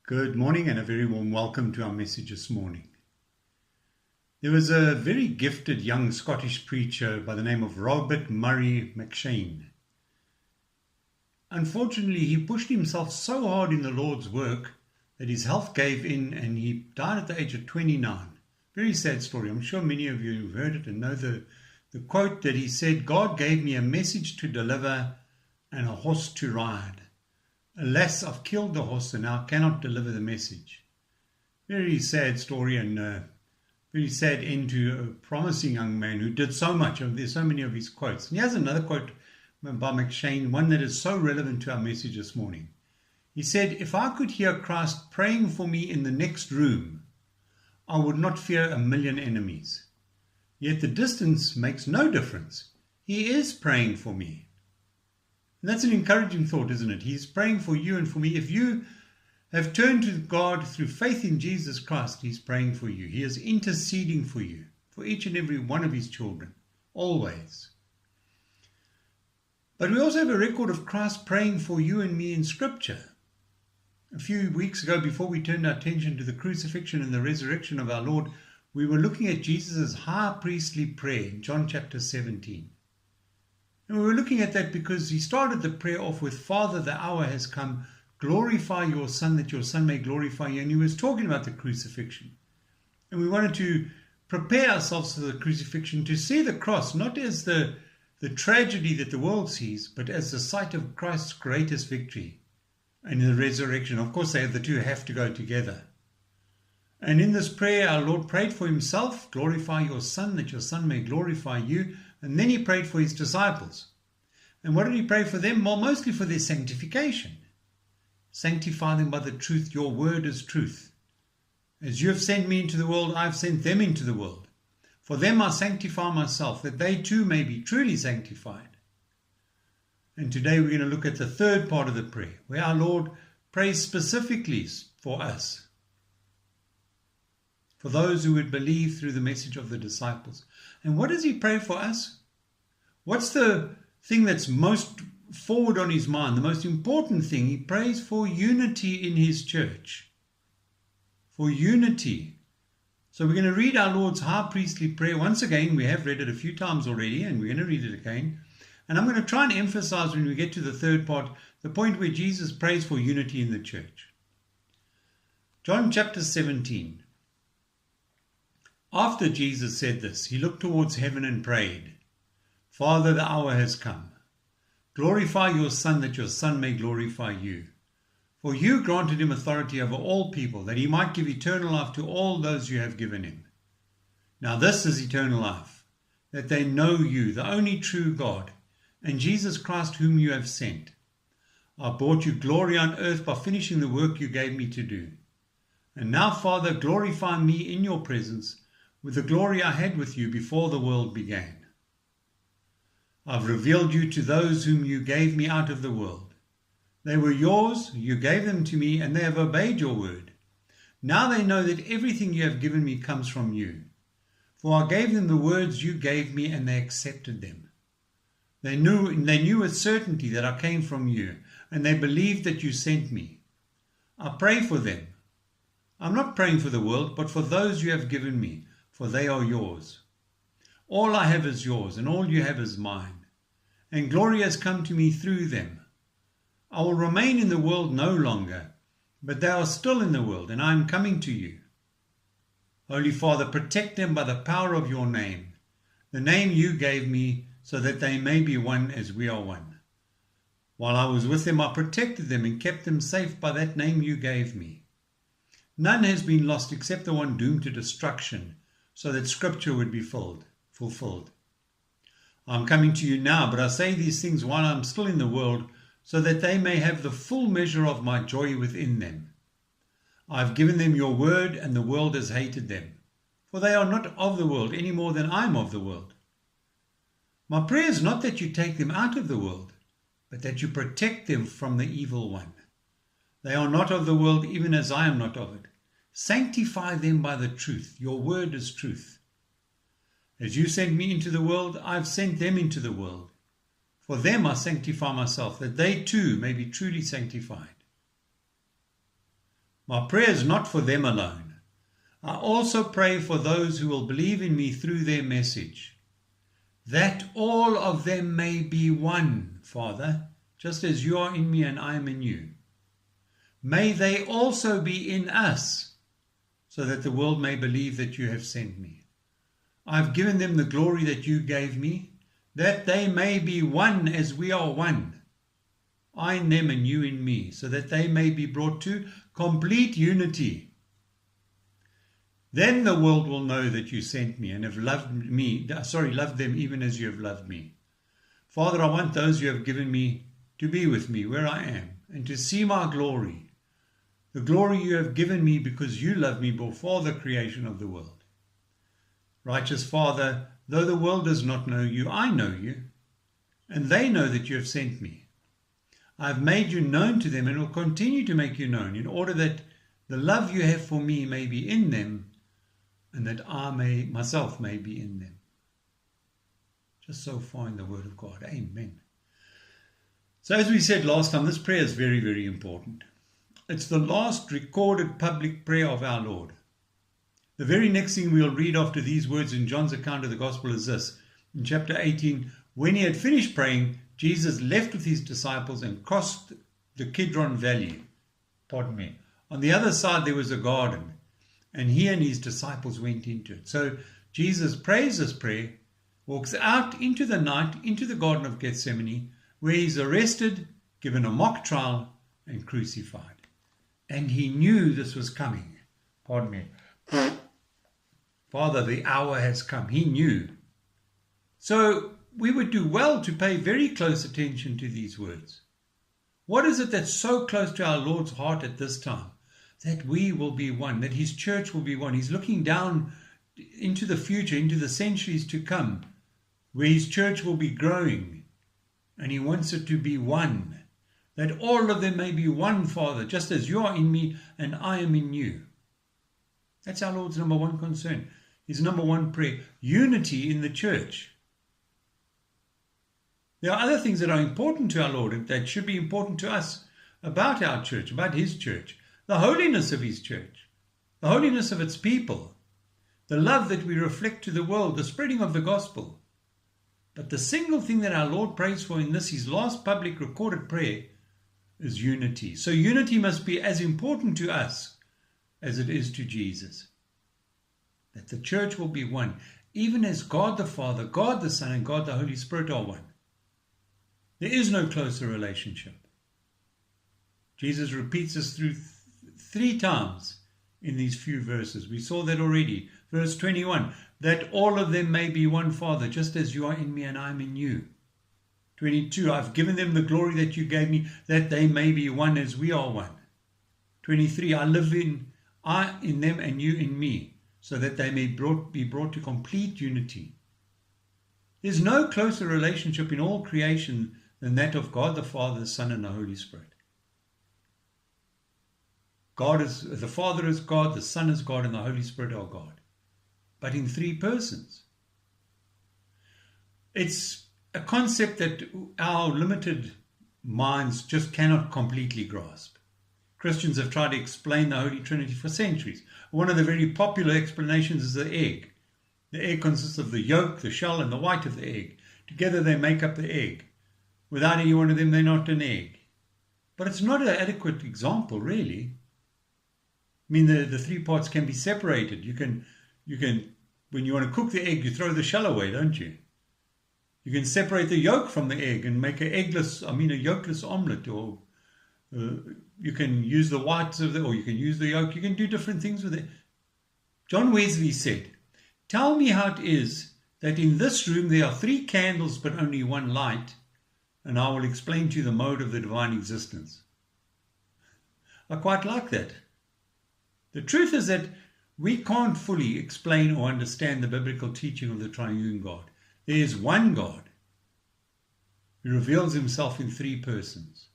Good morning and a very warm welcome to our message this morning. There was a very gifted young Scottish preacher by the name of Robert Murray McCheyne. Unfortunately, he pushed himself so hard in the Lord's work that his health gave in and he died at the age of 29. Very sad story. I'm sure many of you have heard it and know the quote that he said, "God gave me a message to deliver and a horse to ride. Alas, I've killed the horse and now cannot deliver the message." Very sad story and very sad end to a promising young man who did so much. There's so many of his quotes. And he has another quote by McCheyne, one that is so relevant to our message this morning. He said, "If I could hear Christ praying for me in the next room, I would not fear a million enemies. Yet the distance makes no difference. He is praying for me." And that's an encouraging thought, isn't it? He's praying for you and for me. If you have turned to God through faith in Jesus Christ, He's praying for you. He is interceding for you, for each and every one of His children, always. But we also have a record of Christ praying for you and me in Scripture. A few weeks ago, before we turned our attention to the crucifixion and the resurrection of our Lord, we were looking at Jesus' high priestly prayer in John chapter 17. And we were looking at that because he started the prayer off with, "Father, the hour has come. Glorify your Son, that your Son may glorify you." And he was talking about the crucifixion. And we wanted to prepare ourselves for the crucifixion, to see the cross not as the tragedy that the world sees, but as the site of Christ's greatest victory and the resurrection. Of course, the two have to go together. And in this prayer, our Lord prayed for himself, "Glorify your Son, that your Son may glorify you." And then he prayed for his disciples. And what did he pray for them? Well, mostly for their sanctification. "Sanctify them by the truth. Your word is truth. As you have sent me into the world, I have sent them into the world. For them I sanctify myself, that they too may be truly sanctified." And today we're going to look at the third part of the prayer, where our Lord prays specifically for us, for those who would believe through the message of the disciples. And what does he pray for us? What's the thing that's most forward on his mind, the most important thing? He prays for unity in his church. For unity. So we're going to read our Lord's high priestly prayer once again. We have read it a few times already, and we're going to read it again. And I'm going to try and emphasize when we get to the third part, the point where Jesus prays for unity in the church. John chapter 17. After Jesus said this, he looked towards heaven and prayed, "Father, the hour has come. Glorify your Son, that your Son may glorify you. For you granted him authority over all people, that he might give eternal life to all those you have given him. Now this is eternal life, that they know you, the only true God, and Jesus Christ whom you have sent. I brought you glory on earth by finishing the work you gave me to do. And now, Father, glorify me in your presence with the glory I had with you before the world began. I've revealed you to those whom you gave me out of the world. They were yours, you gave them to me, and they have obeyed your word. Now they know that everything you have given me comes from you. For I gave them the words you gave me, and they accepted them. They knew with certainty that I came from you, and they believed that you sent me. I pray for them. I'm not praying for the world, but for those you have given me, for they are yours. All I have is yours, and all you have is mine. And glory has come to me through them. I will remain in the world no longer, but they are still in the world, and I am coming to you. Holy Father, protect them by the power of your name, the name you gave me, so that they may be one as we are one. While I was with them, I protected them and kept them safe by that name you gave me. None has been lost except the one doomed to destruction, so that Scripture would be fulfilled. I'm coming to you now, but I say these things while I'm still in the world, so that they may have the full measure of my joy within them. I've given them your word, and the world has hated them, for they are not of the world any more than I am of the world. My prayer is not that you take them out of the world, but that you protect them from the evil one. They are not of the world, even as I am not of it. Sanctify them by the truth. Your word is truth. As you sent me into the world, I have sent them into the world. For them I sanctify myself, that they too may be truly sanctified. My prayer is not for them alone. I also pray for those who will believe in me through their message, that all of them may be one, Father, just as you are in me and I am in you. May they also be in us, so that the world may believe that you have sent me. I have given them the glory that you gave me, that they may be one as we are one, I in them and you in me, so that they may be brought to complete unity. Then the world will know that you sent me and have loved them even as you have loved me. Father, I want those you have given me to be with me where I am and to see my glory, the glory you have given me because you loved me before the creation of the world. Righteous Father, though the world does not know you, I know you, and they know that you have sent me. I have made you known to them and will continue to make you known, in order that the love you have for me may be in them, and that I myself may be in them. Just so far in the Word of God. Amen. So as we said last time, this prayer is very, very important. It's the last recorded public prayer of our Lord. The very next thing we'll read after these words in John's account of the Gospel is this. In chapter 18, when he had finished praying, Jesus left with his disciples and crossed the Kidron Valley. On the other side there was a garden, and he and his disciples went into it. So Jesus prays this prayer, walks out into the night, into the Garden of Gethsemane, where he's arrested, given a mock trial, and crucified. And he knew this was coming. Father, the hour has come. He knew. So we would do well to pay very close attention to these words. What is it that's so close to our Lord's heart at this time? That we will be one, that his church will be one. He's looking down into the future, into the centuries to come, where his church will be growing, and he wants it to be one, that all of them may be one, Father, just as you are in me and I am in you. That's our Lord's number one concern, his number one prayer, unity in the church. There are other things that are important to our Lord and that should be important to us about our church, about his church. The holiness of his church, the holiness of its people, the love that we reflect to the world, the spreading of the gospel. But the single thing that our Lord prays for in this, his last public recorded prayer, is unity. So unity must be as important to us as it is to Jesus. That the church will be one, even as God the Father, God the Son, and God the Holy Spirit are one. There is no closer relationship. Jesus repeats this through three times in these few verses. We saw that already. Verse 21, that all of them may be one, Father, just as you are in me and I am in you. 22, I've given them the glory that you gave me, that they may be one as we are one. 23, I in them and you in me, so that they may be brought to complete unity. There's no closer relationship in all creation than that of God the Father, the Son, and the Holy Spirit. The Father is God, the Son is God, and the Holy Spirit are God. But in three persons. It's a concept that our limited minds just cannot completely grasp. Christians have tried to explain the Holy Trinity for centuries. One of the very popular explanations is the egg. The egg consists of the yolk, the shell, and the white of the egg. Together they make up the egg. Without any one of them, they're not an egg. But it's not an adequate example, really. I mean, the three parts can be separated. You can, when you want to cook the egg, you throw the shell away, don't you? You can separate the yolk from the egg and make a yolkless omelette, or you can use the whites or you can use the yolk. You can do different things with it. John Wesley said, "Tell me how it is that in this room there are three candles but only one light, and I will explain to you the mode of the divine existence." I quite like that. The truth is that we can't fully explain or understand the biblical teaching of the triune God. There is one God who reveals himself in three persons.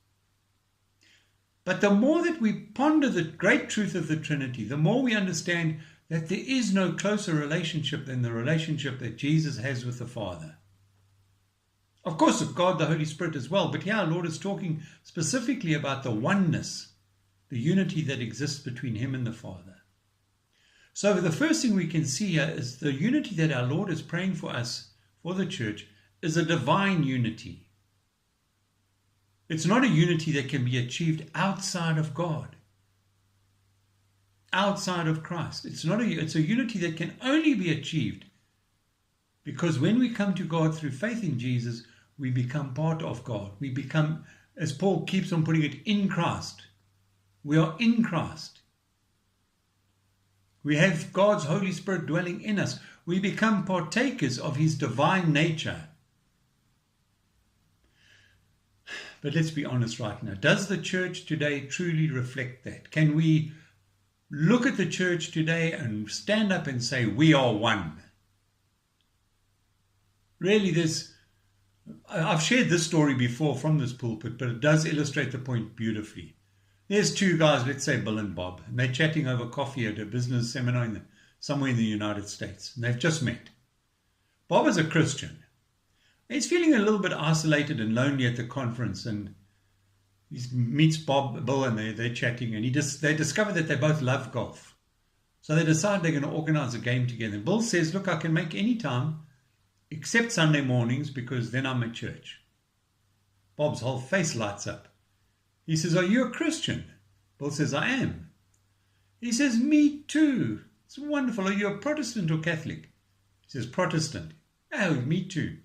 But the more that we ponder the great truth of the Trinity, the more we understand that there is no closer relationship than the relationship that Jesus has with the Father. Of course, of God, the Holy Spirit as well, but here our Lord is talking specifically about the oneness the unity that exists between him and the Father. So the first thing we can see here is the unity that our Lord is praying for us, for the church, is a divine unity. It's not a unity that can be achieved outside of God, outside of Christ. It's a unity that can only be achieved because when we come to God through faith in Jesus, we become part of God. We become, as Paul keeps on putting it, in Christ. We are in Christ. We have God's Holy Spirit dwelling in us. We become partakers of his divine nature. But let's be honest right now. Does the church today truly reflect that? Can we look at the church today and stand up and say, we are one? Really, I've shared this story before from this pulpit, but it does illustrate the point beautifully. There's two guys, let's say Bill and Bob, and they're chatting over coffee at a business seminar somewhere in the United States, and they've just met. Bob is a Christian. He's feeling a little bit isolated and lonely at the conference, and he meets Bill, and they're chatting, and they discover that they both love golf. So they decide they're going to organize a game together. And Bill says, look, I can make any time except Sunday mornings because then I'm at church. Bob's whole face lights up. He says, are you a Christian? Bill says, I am. He says, me too. It's wonderful. Are you a Protestant or Catholic? He says, Protestant. Oh, me too.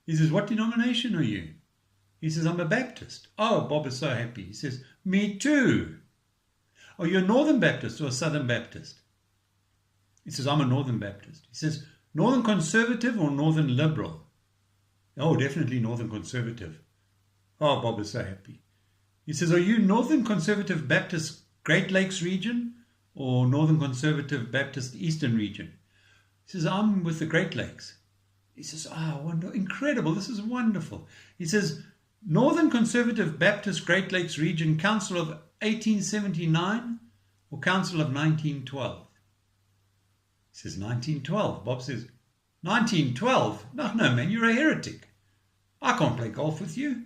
He says, what denomination are you? He says, I'm a Baptist. Oh, Bob is so happy. He says, me too. Are you a Northern Baptist or a Southern Baptist? He says, I'm a Northern Baptist. He says, Northern Conservative or Northern Liberal? Oh, definitely Northern Conservative. Oh, Bob is so happy. He says, are you Northern Conservative Baptist Great Lakes region or Northern Conservative Baptist Eastern region? He says, I'm with the Great Lakes. He says, incredible, this is wonderful. He says, Northern Conservative Baptist Great Lakes Region, Council of 1879 or Council of 1912? He says, 1912. Bob says, 1912? No, man, you're a heretic. I can't play golf with you.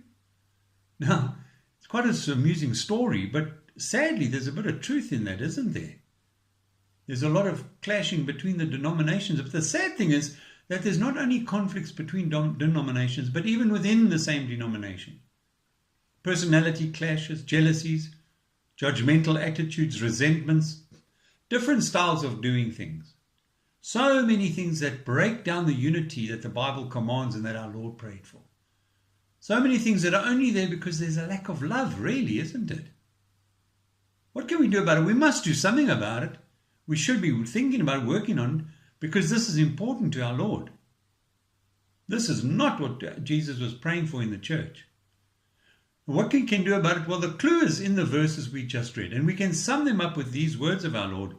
Now, it's quite an amusing story, but sadly there's a bit of truth in that, isn't there? There's a lot of clashing between the denominations. But the sad thing is that there's not only conflicts between denominations, but even within the same denomination. Personality clashes, jealousies, judgmental attitudes, resentments, different styles of doing things. So many things that break down the unity that the Bible commands and that our Lord prayed for. So many things that are only there because there's a lack of love, really, isn't it? What can we do about it? We must do something about it. We should be thinking about working on it because this is important to our Lord. This is not what Jesus was praying for in the church. What can we do about it? Well, the clue is in the verses we just read, and we can sum them up with these words of our Lord,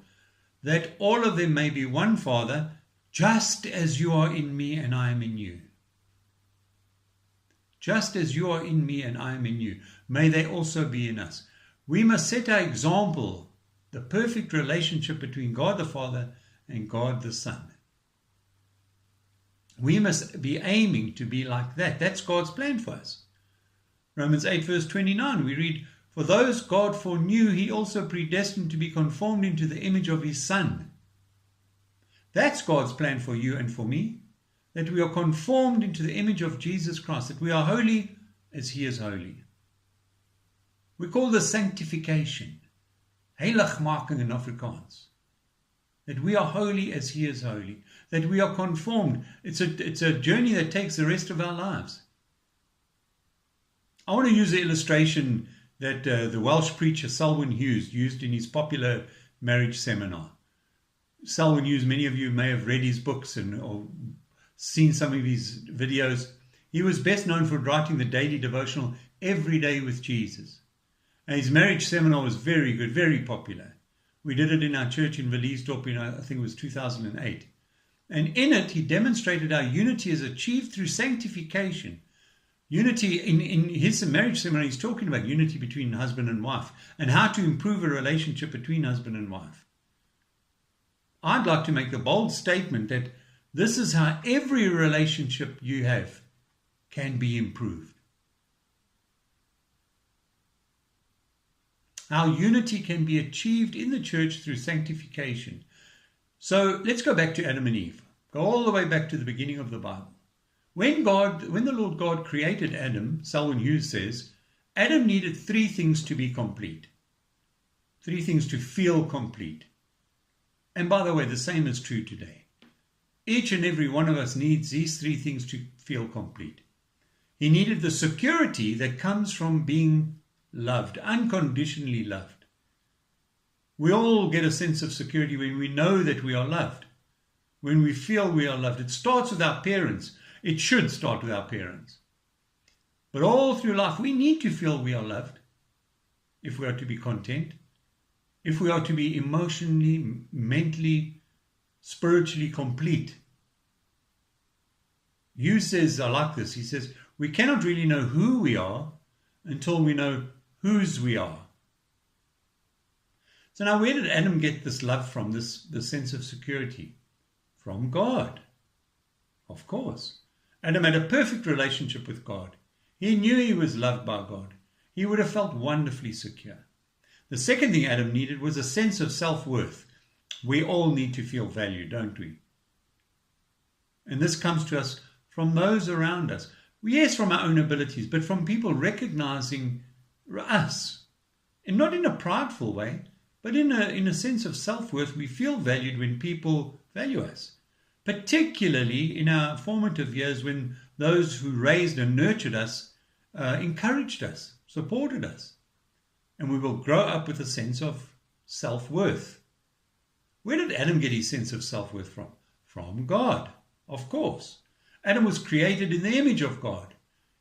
that all of them may be one Father, just as you are in me and I am in you. Just as you are in me and I am in you, may they also be in us. We must set our example, the perfect relationship between God the Father and God the Son. We must be aiming to be like that. That's God's plan for us. Romans 8 verse 29, we read, for those God foreknew, he also predestined to be conformed into the image of his Son. That's God's plan for you and for me, that we are conformed into the image of Jesus Christ, that we are holy as he is holy. We call this sanctification, heiligmaking in Afrikaans. That we are holy as he is holy, that we are conformed. It's a journey that takes the rest of our lives. I want to use the illustration that the Welsh preacher Selwyn Hughes used in his popular marriage seminar. Selwyn Hughes, many of you may have read his books or seen some of his videos. He was best known for writing the daily devotional Every Day with Jesus. And his marriage seminar was very good, very popular. We did it in our church in Valiesdorp in, I think it was 2008. And in it, he demonstrated how unity is achieved through sanctification. Unity, in his marriage seminar, he's talking about unity between husband and wife and how to improve a relationship between husband and wife. I'd like to make the bold statement that this is how every relationship you have can be improved. Our unity can be achieved in the church through sanctification. So let's go back to Adam and Eve. Go all the way back to the beginning of the Bible. When the Lord God created Adam, Selwyn Hughes says, Adam needed three things to be complete. Three things to feel complete. And by the way, the same is true today. Each and every one of us needs these three things to feel complete. He needed the security that comes from being loved, unconditionally loved. We all get a sense of security when we know that we are loved, when we feel we are loved. It starts with our parents. It should start with our parents. But all through life, we need to feel we are loved if we are to be content, if we are to be emotionally, mentally, spiritually complete. Hughes says, I like this, he says, we cannot really know who we are until we know whose we are. So now where did Adam get this love from, this sense of security? From God, of course. Adam had a perfect relationship with God. He knew he was loved by God. He would have felt wonderfully secure. The second thing Adam needed was a sense of self-worth. We all need to feel valued, don't we? And this comes to us from those around us. Yes, from our own abilities, but from people recognizing us. And not in a prideful way, but in a sense of self-worth. We feel valued when people value us. Particularly in our formative years when those who raised and nurtured us encouraged us, supported us. And we will grow up with a sense of self-worth. Where did Adam get his sense of self-worth from? From God, of course. Adam was created in the image of God.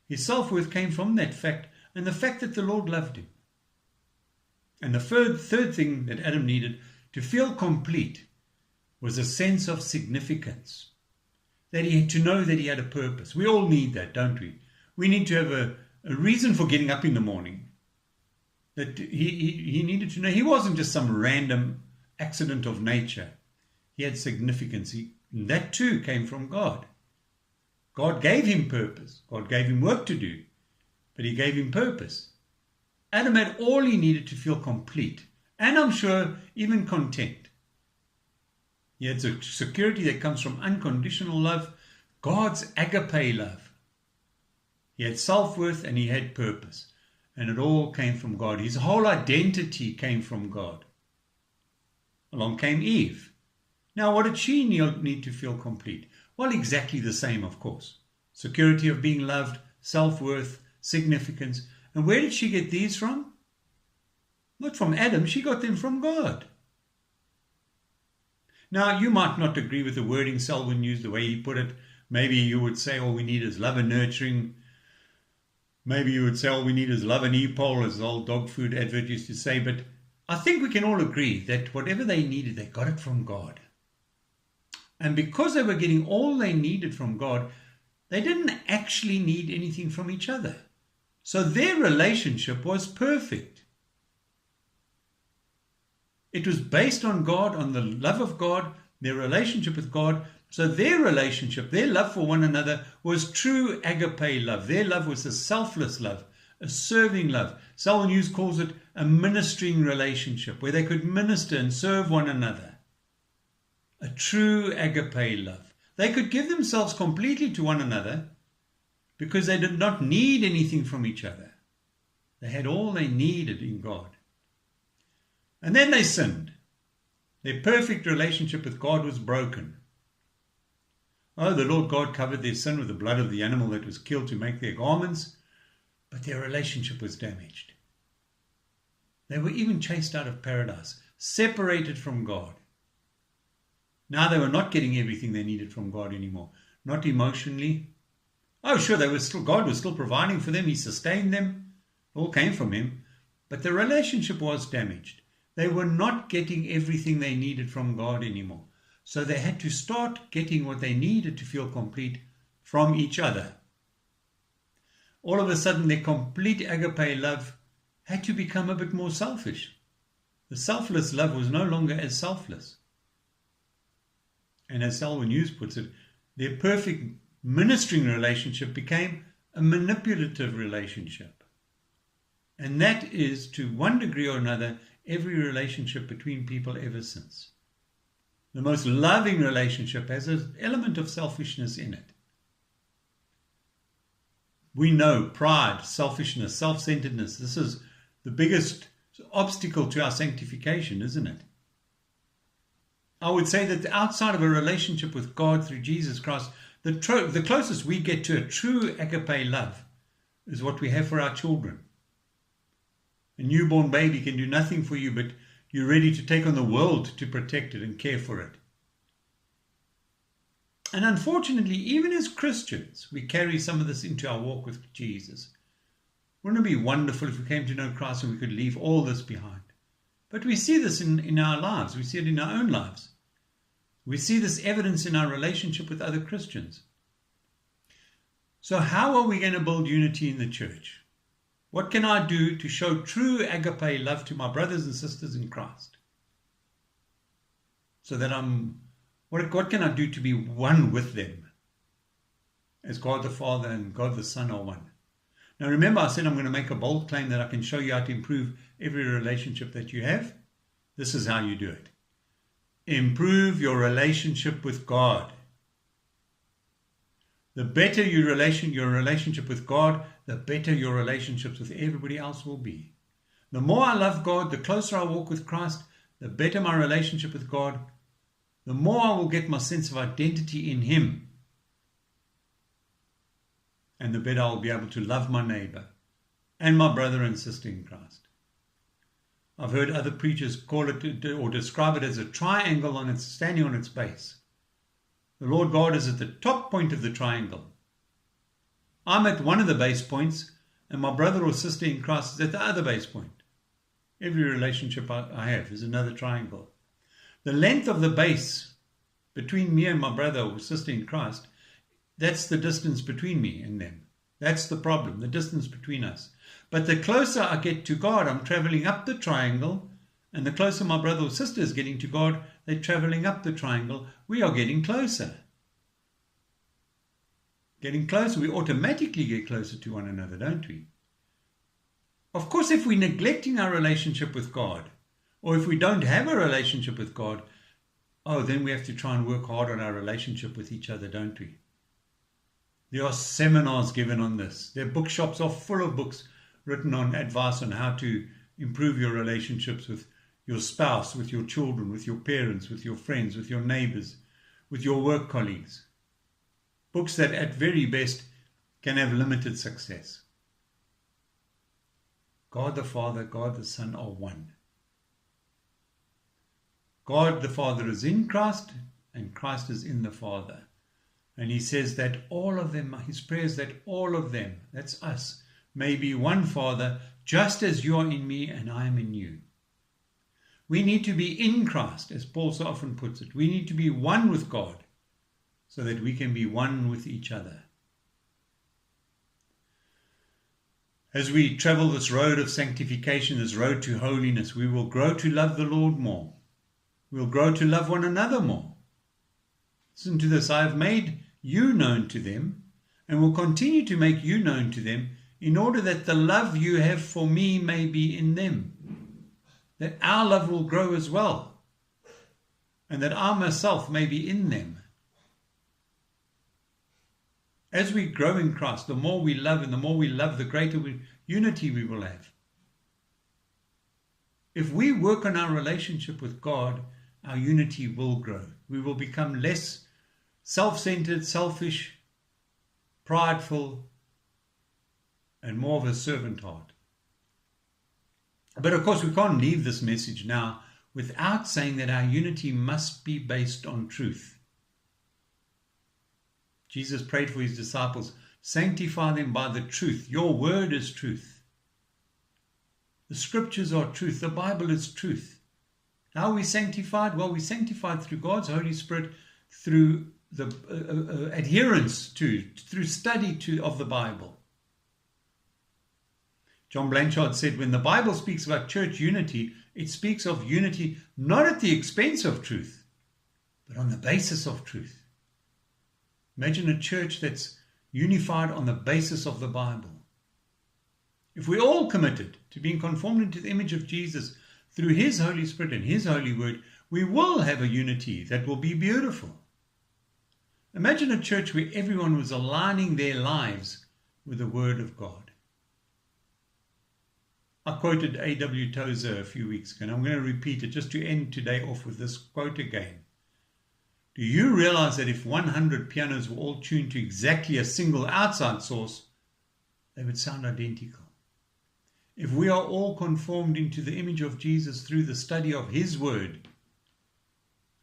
His self-worth came from that fact and the fact that the Lord loved him. And the third thing that Adam needed to feel complete was a sense of significance. That he had to know that he had a purpose. We all need that, don't we? We need to have a reason for getting up in the morning. That he needed to know he wasn't just some random accident of nature. He had significance. And that too came from God. God gave him purpose. God gave him work to do. But he gave him purpose. Adam had all he needed to feel complete. And I'm sure even content. He had a security that comes from unconditional love, God's agape love. He had self-worth and he had purpose. And it all came from God. His whole identity came from God. Along came Eve. Now, what did she need to feel complete? Well, exactly the same, of course. Security of being loved, self-worth, significance. And where did she get these from? Not from Adam. She got them from God. Now, you might not agree with the wording Selwyn used, the way he put it. Maybe you would say all we need is love and nurturing. Maybe you would say all we need is love and e-pole, as the old dog food advert used to say. But I think we can all agree that whatever they needed, they got it from God. And because they were getting all they needed from God, they didn't actually need anything from each other. So their relationship was perfect. It was based on God, on the love of God, their relationship with God. So their relationship, their love for one another was true agape love. Their love was a selfless love, a serving love. Selwyn Hughes calls it a ministering relationship where they could minister and serve one another. A true agape love. They could give themselves completely to one another because they did not need anything from each other. They had all they needed in God. And then they sinned. Their perfect relationship with God was broken. Oh, the Lord God covered their sin with the blood of the animal that was killed to make their garments, but their relationship was damaged. They were even chased out of paradise, separated from God. Now they were not getting everything they needed from God anymore, not emotionally. Oh, sure, God was still providing for them. He sustained them. It all came from him, but the relationship was damaged. They were not getting everything they needed from God anymore. So they had to start getting what they needed to feel complete from each other. All of a sudden, their complete agape love had to become a bit more selfish. The selfless love was no longer as selfless. And as Selwyn Hughes puts it, their perfect ministering relationship became a manipulative relationship. And that is, to one degree or another, every relationship between people ever since. The most loving relationship has an element of selfishness in it. We know pride, selfishness, self-centeredness. This is the biggest obstacle to our sanctification, isn't it? I would say that outside of a relationship with God through Jesus Christ, the closest we get to a true agape love is what we have for our children. A newborn baby can do nothing for you, but you're ready to take on the world to protect it and care for it. And unfortunately, even as Christians, we carry some of this into our walk with Jesus. Wouldn't it be wonderful if we came to know Christ and we could leave all this behind? But we see this in our lives. We see it in our own lives. We see this evidence in our relationship with other Christians. So how are we going to build unity in the church? What can I do to show true agape love to my brothers and sisters in Christ? So that what can I do to be one with them? As God the Father and God the Son are one. Now remember, I said I'm going to make a bold claim that I can show you how to improve every relationship that you have. This is how you do it. Improve your relationship with God. The better your relationship with God, the better your relationships with everybody else will be. The more I love God, the closer I walk with Christ, the better my relationship with God, the more I will get my sense of identity in Him. And the better I'll be able to love my neighbor and my brother and sister in Christ. I've heard other preachers call it or describe it as a triangle standing on its base. The Lord God is at the top point of the triangle. I'm at one of the base points, and my brother or sister in Christ is at the other base point. Every relationship I have is another triangle. The length of the base between me and my brother or sister in Christ, that's the distance between me and them. That's the problem, the distance between us. But the closer I get to God, I'm traveling up the triangle, and the closer my brother or sister is getting to God, they're traveling up the triangle. We are getting closer. Getting closer, we automatically get closer to one another, don't we? Of course, if we're neglecting our relationship with God, or if we don't have a relationship with God, then we have to try and work hard on our relationship with each other, don't we? There are seminars given on this. Their bookshops are full of books written on advice on how to improve your relationships with your spouse, with your children, with your parents, with your friends, with your neighbors, with your work colleagues. Books that at very best can have limited success. God the Father, God the Son are one. God the Father is in Christ and Christ is in the Father. And He says that all of them, His prayer is that all of them, that's us, may be one Father, just as you are in me and I am in you. We need to be in Christ, as Paul so often puts it. We need to be one with God so that we can be one with each other. As we travel this road of sanctification, this road to holiness, we will grow to love the Lord more. We'll grow to love one another more. Listen to this. I have made you known to them and will continue to make you known to them in order that the love you have for me may be in them. That our love will grow as well, and that I myself may be in them. As we grow in Christ, the more we love, and the more we love, the greater unity we will have. If we work on our relationship with God, our unity will grow. We will become less self-centered, selfish, prideful, and more of a servant heart. But of course, we can't leave this message now without saying that our unity must be based on truth. Jesus prayed for His disciples, sanctify them by the truth. Your word is truth. The scriptures are truth. The Bible is truth. How are we sanctified? Well, we're sanctified through God's Holy Spirit, through the adherence to, through study of the Bible. John Blanchard said, when the Bible speaks about church unity, it speaks of unity not at the expense of truth, but on the basis of truth. Imagine a church that's unified on the basis of the Bible. if we all committed to being conformed into the image of Jesus through his Holy Spirit and his holy word, we will have a unity that will be beautiful. Imagine a church where everyone was aligning their lives with the word of God. I quoted A.W. Tozer a few weeks ago, and I'm going to repeat it just to end today off with this quote again. Do you realize that if 100 pianos were all tuned to exactly a single outside source, they would sound identical? If we are all conformed into the image of Jesus through the study of his word,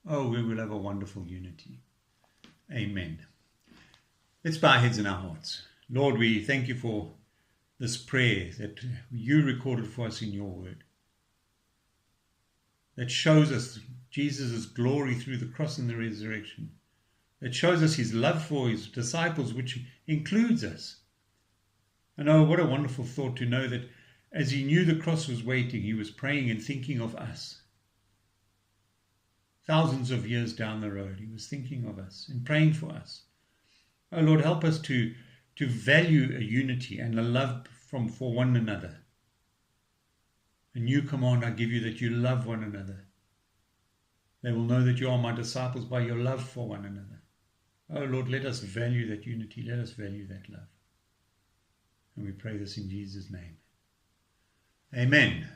oh, we will have a wonderful unity. Amen. Let's bow our heads and our hearts. Lord, we thank you for this prayer that you recorded for us in your word, that shows us Jesus' glory through the cross and the resurrection, that shows us his love for his disciples, which includes us. And oh, what a wonderful thought to know that as he knew the cross was waiting, he was praying and thinking of us. Thousands of years down the road, he was thinking of us and praying for us. Oh Lord, help us to value a unity and a love for one another. A new command I give you, that you love one another. They will know that you are my disciples by your love for one another. Oh Lord, let us value that unity. Let us value that love. And we pray this in Jesus' name. Amen.